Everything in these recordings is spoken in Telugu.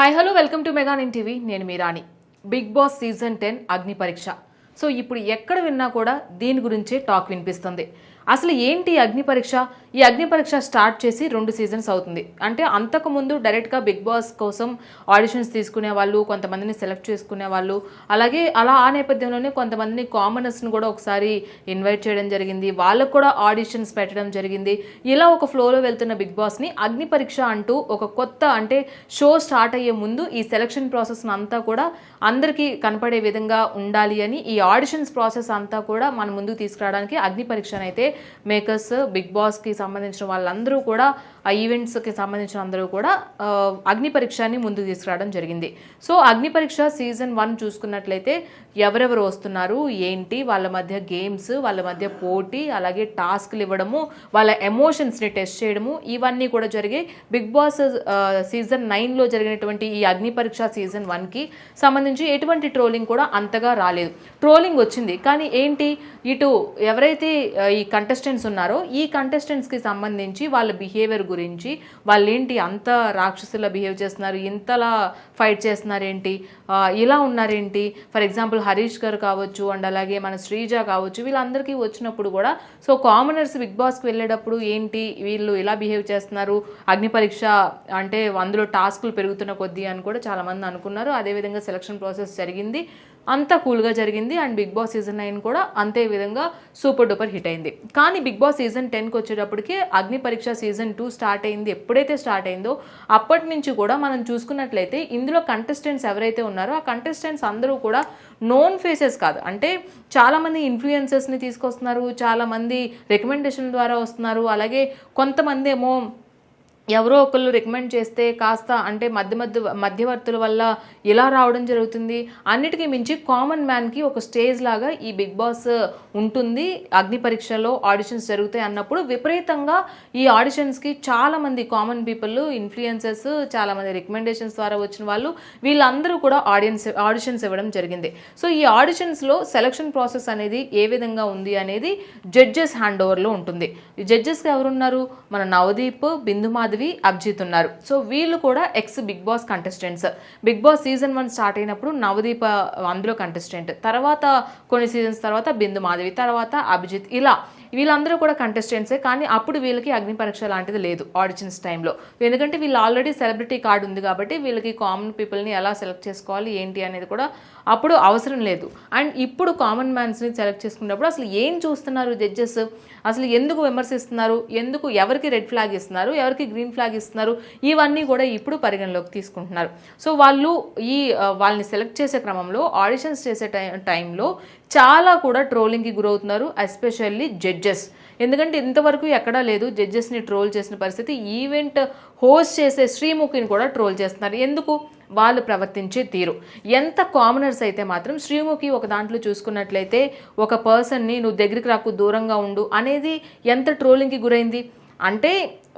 Hi hello welcome to mega nine TV. నేను మీ రాణి. బిగ్ బాస్ సీజన్ 10 అగ్ని పరీక్ష. సో ఇప్పుడు ఎక్కడ విన్నా కూడా దీని గురించే టాక్ వినిపిస్తుంది. అసలు ఏంటి అగ్ని పరీక్ష? ఈ అగ్ని పరీక్ష స్టార్ట్ చేసి 2 సీజన్స్ అవుతుంది. అంటే అంతకుముందు డైరెక్ట్గా బిగ్ బాస్ కోసం ఆడిషన్స్ తీసుకునే వాళ్ళు, కొంతమందిని సెలెక్ట్ చేసుకునే వాళ్ళు, అలాగే ఆ నేపథ్యంలోనే కొంతమందిని కామనర్స్ని కూడా ఒకసారి ఇన్వైట్ చేయడం జరిగింది. వాళ్ళకు కూడా ఆడిషన్స్ పెట్టడం జరిగింది. ఇలా ఒక ఫ్లోలో వెళ్తున్న బిగ్ బాస్ని అగ్ని పరీక్ష అంటూ ఒక కొత్త అంటే షో స్టార్ట్ అయ్యే ముందు ఈ సెలక్షన్ ప్రాసెస్ అంతా కూడా అందరికీ కనపడే విధంగా ఉండాలి అని ఈ ఆడిషన్స్ ప్రాసెస్ అంతా కూడా మన ముందుకు తీసుకురావడానికి అగ్ని పరీక్షను అయితే మేకర్స్, బిగ్ బాస్కి సంబంధించిన వాళ్ళందరూ కూడా, ఆ ఈవెంట్స్కి సంబంధించిన అందరూ కూడా అగ్ని పరీక్షని ముందుకు తీసుకురావడం జరిగింది. సో అగ్ని పరీక్ష సీజన్ 1 చూసుకున్నట్లయితే ఎవరెవరు వస్తున్నారు, ఏంటి, వాళ్ళ మధ్య గేమ్స్, వాళ్ళ మధ్య పోటీ, అలాగే టాస్క్లు ఇవ్వడము, వాళ్ళ ఎమోషన్స్ని టెస్ట్ చేయడము, ఇవన్నీ కూడా జరిగాయి. బిగ్ బాస్ సీజన్ 9లో జరిగినటువంటి ఈ అగ్ని పరీక్ష సీజన్ 1కి సంబంధించి ఎటువంటి ట్రోలింగ్ కూడా అంతగా రాలేదు. ట్రోలింగ్ వచ్చింది కానీ ఏంటి, ఇటు ఎవరైతే ఈ కంటెస్టెంట్స్ ఉన్నారో ఈ కంటెస్టెంట్స్కి సంబంధించి వాళ్ళ బిహేవియర్ గురించి, వాళ్ళు ఏంటి అంత రాక్షసులా బిహేవ్ చేస్తున్నారు, ఇంతలా ఫైట్ చేస్తున్నారు ఏంటి, ఇలా ఉన్నారేంటి, ఫర్ ఎగ్జాంపుల్ హరీష్ గారు కావచ్చు, అండ్ అలాగే మన శ్రీజ కావచ్చు, వీళ్ళందరికీ వచ్చినప్పుడు కూడా సో కామనర్స్ బిగ్ బాస్కి వెళ్ళేటప్పుడు ఏంటి వీళ్ళు ఇలా బిహేవ్ చేస్తున్నారు, అగ్ని పరీక్ష అంటే అందులో టాస్కులు పెరుగుతున్న కొద్దీ అని కూడా చాలామంది అనుకున్నారు. అదేవిధంగా సెలక్షన్ ప్రాసెస్ జరిగింది, అంతా కూల్గా జరిగింది. అండ్ బిగ్ బాస్ సీజన్ 9 కూడా అంతే విధంగా సూపర్ డూపర్ హిట్ అయింది. కానీ బిగ్ బాస్ సీజన్ 10కి వచ్చేటప్పటికి అగ్ని పరీక్ష సీజన్ 2 స్టార్ట్ అయింది. ఎప్పుడైతే స్టార్ట్ అయిందో అప్పటి నుంచి కూడా మనం చూసుకున్నట్లయితే ఇందులో కంటెస్టెంట్స్ ఎవరైతే ఉన్నారో ఆ కంటెస్టెంట్స్ అందరూ కూడా నోన్ ఫేసెస్ కాదు. అంటే చాలామంది ఇన్ఫ్లుయెన్సర్స్ని తీసుకొస్తున్నారు, చాలామంది రికమెండేషన్ ద్వారా వస్తున్నారు, అలాగే కొంతమంది ఏమో ఎవరో ఒకళ్ళు రికమెండ్ చేస్తే కాస్త అంటే మధ్యవర్తుల వల్ల ఇలా రావడం జరుగుతుంది. అన్నిటికీ మించి కామన్ మ్యాన్కి ఒక స్టేజ్ లాగా ఈ బిగ్ బాస్ ఉంటుంది. అగ్ని పరీక్షలో ఆడిషన్స్ జరుగుతాయి అన్నప్పుడు విపరీతంగా ఈ ఆడిషన్స్కి చాలామంది కామన్ పీపుల్, ఇన్ఫ్లుయెన్సర్స్, చాలామంది రికమెండేషన్స్ ద్వారా వచ్చిన వాళ్ళు, వీళ్ళందరూ కూడా ఆడిషన్స్ ఇవ్వడం జరిగింది. సో ఈ ఆడిషన్స్లో సెలక్షన్ ప్రాసెస్ అనేది ఏ విధంగా ఉంది అనేది జడ్జెస్ హ్యాండ్ ఓవర్లో ఉంటుంది. ఈ జడ్జెస్కి ఎవరున్నారు, మన నవదీప్, బిందు మాధవి, అభిజిత్ ఉన్నారు. సో వీళ్ళు కూడా ex Bigg Boss contestants. Bigg Boss season 1 start అయినప్పుడు నవదీప్ అందులో కంటెస్టెంట్, తర్వాత కొన్ని సీజన్స్ తర్వాత బిందు మాధవి, తర్వాత అభిజిత్, ఇలా వీళ్ళందరూ కూడా కంటెస్టెంట్సే. కానీ అప్పుడు వీళ్ళకి అగ్ని పరీక్ష లాంటిది లేదు ఆడిషన్స్ టైంలో. ఎందుకంటే వీళ్ళు ఆల్రెడీ సెలబ్రిటీ కార్డు ఉంది కాబట్టి వీళ్ళకి కామన్ పీపుల్ని ఎలా సెలెక్ట్ చేసుకోవాలి ఏంటి అనేది కూడా అప్పుడు అవసరం లేదు. అండ్ ఇప్పుడు కామన్ మ్యాన్స్ని సెలెక్ట్ చేసుకున్నప్పుడు అసలు ఏం చూస్తున్నారు జడ్జెస్, అసలు ఎందుకు విమర్శిస్తున్నారు, ఎందుకు ఎవరికి రెడ్ ఫ్లాగ్ ఇస్తున్నారు, ఎవరికి గ్రీన్ ఫ్లాగ్ ఇస్తున్నారు, ఇవన్నీ కూడా ఇప్పుడు పరిగణలోకి తీసుకుంటున్నారు. సో వాళ్ళని సెలెక్ట్ చేసే క్రమంలో, ఆడిషన్స్ చేసే టైంలో చాలా కూడా ట్రోలింగ్కి గురవుతున్నారు, ఎస్పెషల్లీ జడ్జెస్. ఎందుకంటే ఇంతవరకు ఎక్కడా లేదు జడ్జెస్ని ట్రోల్ చేసిన పరిస్థితి. ఈవెంట్ హోస్ట్ చేసే శ్రీముఖిని కూడా ట్రోల్ చేస్తున్నారు. ఎందుకు, వాళ్ళు ప్రవర్తించే తీరు. ఎంత కామనర్స్ అయితే మాత్రం శ్రీముఖి ఒక దాంట్లో చూసుకున్నట్లయితే ఒక పర్సన్ని నువ్వు దగ్గరికి రాకు, దూరంగా ఉండు అనేది ఎంత ట్రోలింగ్కి గురైంది. అంటే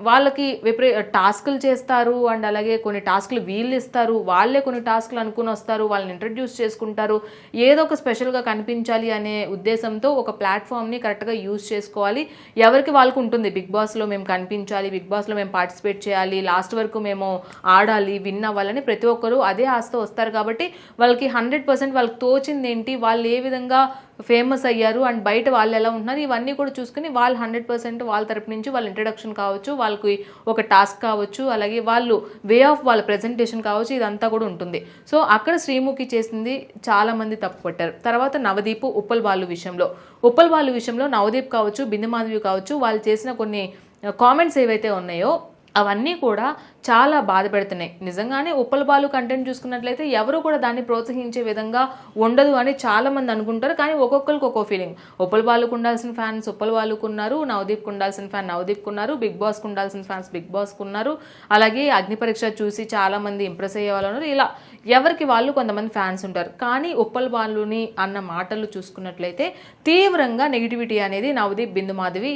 వాళ్ళకి టాస్కులు చేస్తారు, అండ్ అలాగే కొన్ని టాస్కులు వీళ్ళు ఇస్తారు, వాళ్ళే కొన్ని టాస్కులు అనుకుని వస్తారు, వాళ్ళని ఇంట్రడ్యూస్ చేసుకుంటారు, ఏదో ఒక స్పెషల్గా కనిపించాలి అనే ఉద్దేశంతో ఒక ప్లాట్ఫామ్ని కరెక్ట్గా యూజ్ చేసుకోవాలి. ఎవరికి వాళ్ళకు ఉంటుంది, బిగ్ బాస్లో మేము కనిపించాలి, బిగ్ బాస్లో మేము పార్టిసిపేట్ చేయాలి, లాస్ట్ వరకు మేము ఆడాలి, విన్ అవ్వాలని ప్రతి ఒక్కరూ అదే ఆశతో వస్తారు. కాబట్టి వాళ్ళకి 100% వాళ్ళకి తోచింది ఏంటి, వాళ్ళు ఏ విధంగా ఫేమస్ అయ్యారు, అండ్ బయట వాళ్ళు ఎలా ఉంటున్నారు, ఇవన్నీ కూడా చూసుకుని వాళ్ళు 100% వాళ్ళ తరపు నుంచి వాళ్ళ ఇంట్రడక్షన్ కావచ్చు, వాళ్ళకి ఒక టాస్క్ కావచ్చు, అలాగే వాళ్ళు వే ఆఫ్ వాళ్ళ ప్రెజెంటేషన్ కావచ్చు, ఇదంతా కూడా ఉంటుంది. సో అక్కడ శ్రీముఖి చేసింది చాలామంది తప్పు పట్టారు. తర్వాత నవదీప్, ఉప్పల్ బాలు విషయంలో నవదీప్ కావచ్చు, బిందు మాధవి కావచ్చు, వాళ్ళు చేసిన కొన్ని కామెంట్స్ ఏవైతే ఉన్నాయో అవన్నీ కూడా చాలా బాధ పెడుతున్నాయి. నిజంగానే ఉప్పల్ బాలు కంటెంట్ చూసుకున్నట్లయితే ఎవరు కూడా దాన్ని ప్రోత్సహించే విధంగా ఉండదు అని చాలామంది అనుకుంటారు. కానీ ఒక్కొక్కరికి ఒక్కో ఫీలింగ్. ఉప్పల్ బాలుకు ఉండాల్సిన ఫ్యాన్స్ ఉప్పల్ బాలుకు ఉన్నారు, నవదీప్కు ఉండాల్సిన ఫ్యాన్ నవదీప్కు ఉన్నారు, బిగ్ బాస్కు ఉండాల్సిన ఫ్యాన్స్ బిగ్ బాస్కు ఉన్నారు, అలాగే అగ్ని పరీక్ష చూసి చాలామంది ఇంప్రెస్ అయ్యే వాళ్ళు ఉన్నారు. ఇలా ఎవరికి వాళ్ళు కొంతమంది ఫ్యాన్స్ ఉంటారు. కానీ ఉప్పల్ బాలుని అన్న మాటలు చూసుకున్నట్లయితే తీవ్రంగా నెగిటివిటీ అనేది నవదీప్, బిందు మాధవి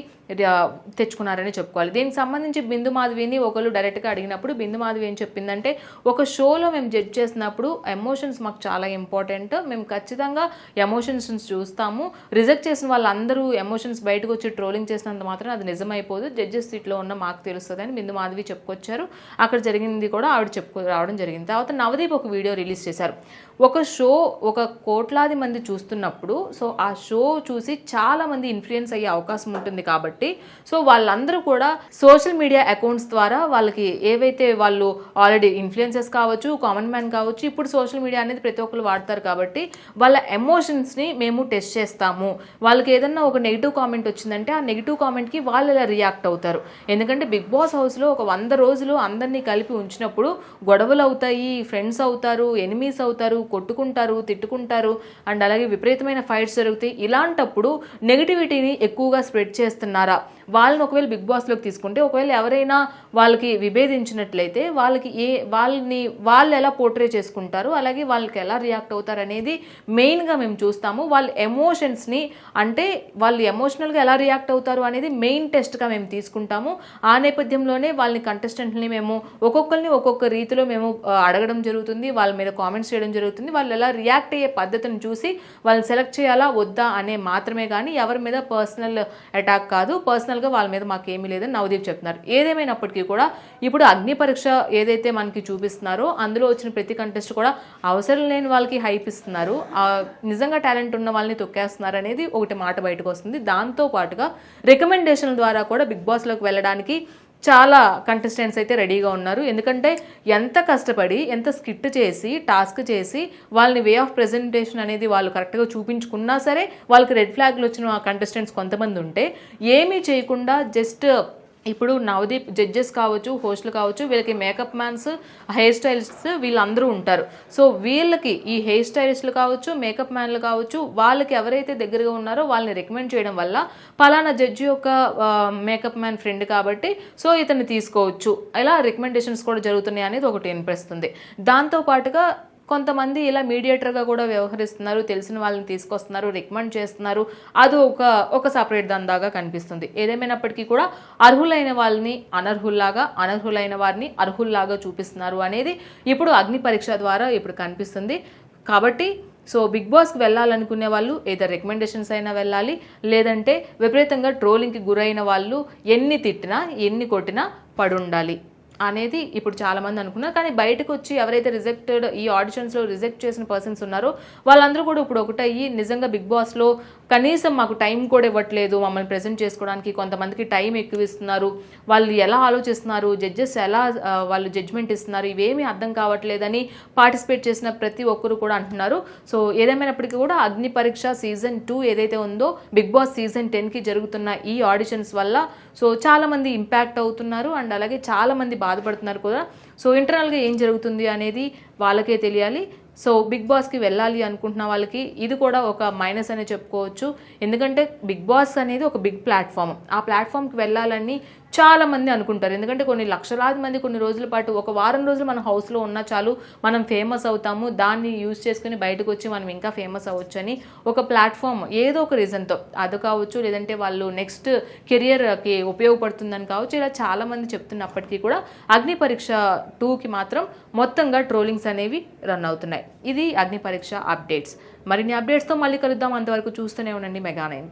తెచ్చుకున్నారని చెప్పుకోవాలి. దీనికి సంబంధించి బిందు మాధవిని ఒకళ్ళు డైరెక్ట్గా అడిగిన అయినప్పుడు బిందు మాధవి ఏం చెప్పిందంటే, ఒక షోలో మేము జడ్జ్ చేసినప్పుడు ఎమోషన్స్ మాకు చాలా ఇంపార్టెంట్, మేము ఖచ్చితంగా ఎమోషన్స్ చూస్తాము, రిజెక్ట్ చేసిన వాళ్ళందరూ ఎమోషన్స్ బయటకు వచ్చి ట్రోలింగ్ చేసినంత మాత్రం అది నిజమైపోదు, జడ్జెస్ సీట్లో ఉన్న మాకు తెలుస్తుంది అని బిందు మాధవి చెప్పుకొచ్చారు. అక్కడ జరిగింది కూడా ఆవిడ రావడం జరిగింది. తర్వాత నవదీప్ ఒక వీడియో రిలీజ్ చేశారు. ఒక షో ఒక కోట్లాది మంది చూస్తున్నప్పుడు సో ఆ షో చూసి చాలా మంది ఇన్ఫ్లుయెన్స్ అయ్యే అవకాశం ఉంటుంది కాబట్టి సో వాళ్ళందరూ కూడా సోషల్ మీడియా అకౌంట్స్ ద్వారా వాళ్ళకి ఏవైతే వాళ్ళు ఆల్రెడీ ఇన్ఫ్లుయెన్సర్స్ కావచ్చు, కామన్ మ్యాన్ కావచ్చు, ఇప్పుడు సోషల్ మీడియా అనేది ప్రతి ఒక్కరు వాడతారు కాబట్టి వాళ్ళ ఎమోషన్స్ని మేము టెస్ట్ చేస్తాము. వాళ్ళకి ఏదన్నా ఒక నెగిటివ్ కామెంట్ వచ్చిందంటే ఆ నెగిటివ్ కామెంట్కి వాళ్ళు ఎలా రియాక్ట్ అవుతారు. ఎందుకంటే బిగ్ బాస్ హౌస్లో ఒక 100 రోజులు అందరినీ కలిపి ఉంచినప్పుడు గొడవలు అవుతాయి, ఫ్రెండ్స్ అవుతారు, ఎనిమీస్ అవుతారు, కొట్టుకుంటారు, తిట్టుకుంటారు, అండ్ అలాగే విపరీతమైన ఫైట్స్ జరుగుతాయి. ఇలాంటప్పుడు నెగిటివిటీని ఎక్కువగా స్ప్రెడ్ చేస్తున్నారా, వాళ్ళని ఒకవేళ బిగ్ బాస్లోకి తీసుకుంటే ఒకవేళ ఎవరైనా వాళ్ళకి విభేదించినట్లయితే వాళ్ళకి వాళ్ళు ఎలా పోర్ట్రే చేసుకుంటారు, అలాగే వాళ్ళకి ఎలా రియాక్ట్ అవుతారు అనేది మెయిన్గా మేము చూస్తాము. వాళ్ళ ఎమోషన్స్ని అంటే వాళ్ళు ఎమోషనల్గా ఎలా రియాక్ట్ అవుతారు అనేది మెయిన్ టెస్ట్గా మేము తీసుకుంటాము. ఆ నేపథ్యంలోనే వాళ్ళని కంటెస్టెంట్ని మేము ఒక్కొక్కరిని ఒక్కొక్క రీతిలో మేము అడగడం జరుగుతుంది, వాళ్ళ మీద కామెంట్స్ చేయడం జరుగుతుంది. వాళ్ళు ఎలా రియాక్ట్ అయ్యే పద్ధతిని చూసి వాళ్ళని సెలెక్ట్ చేయాలా వద్దా అనే మాత్రమే కానీ ఎవరి మీద పర్సనల్ అటాక్ కాదు, పర్సనల్గా వాళ్ళ మీద మాకేమీ లేదని నవదీప్ చెప్తున్నారు. ఏదేమైనప్పటికీ కూడా ఇప్పుడు అగ్ని పరీక్ష ఏదైతే మనకి చూపిస్తున్నారో అందులో వచ్చిన ప్రతి కంటెస్ట్ కూడా అవసరం లేని వాళ్ళకి హైప్ ఇస్తున్నారు, నిజంగా టాలెంట్ ఉన్న వాళ్ళని తొక్కేస్తున్నారు అనేది ఒకటి మాట బయటకు వస్తుంది. దాంతో పాటుగా రికమెండేషన్ల ద్వారా కూడా బిగ్ బాస్లోకి వెళ్ళడానికి చాలా కంటెస్టెంట్స్ అయితే రెడీగా ఉన్నారు. ఎందుకంటే ఎంత కష్టపడి ఎంత స్కిట్ చేసి టాస్క్ చేసి వాళ్ళని వే ఆఫ్ ప్రెజెంటేషన్ అనేది వాళ్ళు కరెక్ట్గా చూపించుకున్నా సరే వాళ్ళకి రెడ్ ఫ్లాగ్లు వచ్చిన కంటెస్టెంట్స్ కొంతమంది ఉంటే ఏమీ చేయకుండా జస్ట్ ఇప్పుడు నవదీప్ జడ్జెస్ కావచ్చు, హోస్టులు కావచ్చు, వీళ్ళకి మేకప్ మ్యాన్స్, హెయిర్ స్టైలిస్ట్స్ వీళ్ళందరూ ఉంటారు. సో వీళ్ళకి ఈ హెయిర్ స్టైలిస్టులు కావచ్చు, మేకప్ మ్యాన్లు కావచ్చు, వాళ్ళకి ఎవరైతే దగ్గరగా ఉన్నారో వాళ్ళని రికమెండ్ చేయడం వల్ల పలానా జడ్జి యొక్క మేకప్ మ్యాన్ ఫ్రెండ్ కాబట్టి సో ఇతన్ని తీసుకోవచ్చు, ఇలా రికమెండేషన్స్ కూడా జరుగుతున్నాయి అనేది ఒకటి వినిపిస్తుంది. దాంతోపాటుగా కొంతమంది ఇలా మీడియేటర్గా కూడా వ్యవహరిస్తున్నారు, తెలిసిన వాళ్ళని తీసుకొస్తున్నారు, రికమెండ్ చేస్తున్నారు, అది ఒక సపరేట్ దందాగా కనిపిస్తుంది. ఏదేమైనప్పటికీ కూడా అర్హులైన వాళ్ళని అనర్హుల్లాగా, అనర్హులైన వారిని అర్హుల్లాగా చూపిస్తున్నారు అనేది ఇప్పుడు అగ్ని పరీక్ష ద్వారా ఇప్పుడు కనిపిస్తుంది. కాబట్టి సో బిగ్ బాస్కి వెళ్ళాలనుకునే వాళ్ళు ఏదో రికమెండేషన్స్ అయినా వెళ్ళాలి, లేదంటే విపరీతంగా ట్రోలింగ్కి గురైన వాళ్ళు ఎన్ని తిట్టినా ఎన్ని కొట్టినా పడుండాలి అనేది ఇప్పుడు చాలామంది అనుకున్నారు. కానీ బయటకు వచ్చి ఎవరైతే రిజెక్టెడ్ ఈ ఆడిషన్స్లో రిజెక్ట్ చేసిన పర్సన్స్ ఉన్నారో వాళ్ళందరూ కూడా ఇప్పుడు ఒకటయ్యి నిజంగా బిగ్ బాస్లో కనీసం మాకు టైం కూడా ఇవ్వట్లేదు మమ్మల్ని ప్రెజెంట్ చేసుకోవడానికి, కొంతమందికి టైం ఎక్కువ ఇస్తున్నారు, వాళ్ళు ఎలా ఆలోచిస్తున్నారు, జడ్జెస్ ఎలా వాళ్ళు జడ్జ్మెంట్ ఇస్తున్నారు, ఇవేమీ అర్థం కావట్లేదని పార్టిసిపేట్ చేసిన ప్రతి ఒక్కరు కూడా అంటున్నారు. సో ఏదేమైనప్పటికీ కూడా అగ్ని పరీక్ష సీజన్ 2 ఏదైతే ఉందో బిగ్ బాస్ సీజన్ 10కి జరుగుతున్న ఈ ఆడిషన్స్ వల్ల సో చాలామంది ఇంపాక్ట్ అవుతున్నారు, అండ్ అలాగే చాలామంది బాధపడుతున్నారు కూడా. సో ఇంటర్నల్గా ఏం జరుగుతుంది అనేది వాళ్ళకే తెలియాలి. సో బిగ్ బాస్కి వెళ్ళాలి అనుకుంటున్న వాళ్ళకి ఇది కూడా ఒక మైనస్ అనే చెప్పుకోవచ్చు. ఎందుకంటే బిగ్ బాస్ అనేది ఒక బిగ్ ప్లాట్ఫామ్, ఆ ప్లాట్ఫామ్కి వెళ్ళాలని చాలా మంది అనుకుంటారు. ఎందుకంటే కొన్ని లక్షలాది మంది కొన్ని రోజుల పాటు ఒక వారం రోజులు మన హౌస్లో ఉన్నా చాలు మనం ఫేమస్ అవుతాము, దాన్ని యూజ్ చేసుకుని బయటకు వచ్చి మనం ఇంకా ఫేమస్ అవ్వచ్చు అని ఒక ప్లాట్ఫామ్ ఏదో ఒక రీజన్తో అది కావచ్చు, లేదంటే వాళ్ళు నెక్స్ట్ కెరియర్కి ఉపయోగపడుతుందని కావచ్చు, ఇలా చాలామంది చెప్తున్నప్పటికీ కూడా అగ్ని పరీక్ష 2కి మాత్రం మొత్తంగా ట్రోలింగ్స్ అనేవి రన్ అవుతున్నాయి. ఇది అగ్ని పరీక్ష అప్డేట్స్. మరిన్ని అప్డేట్స్తో మళ్ళీ కలుద్దాం. అంతవరకు చూస్తూనే ఉండండి మెగా 9.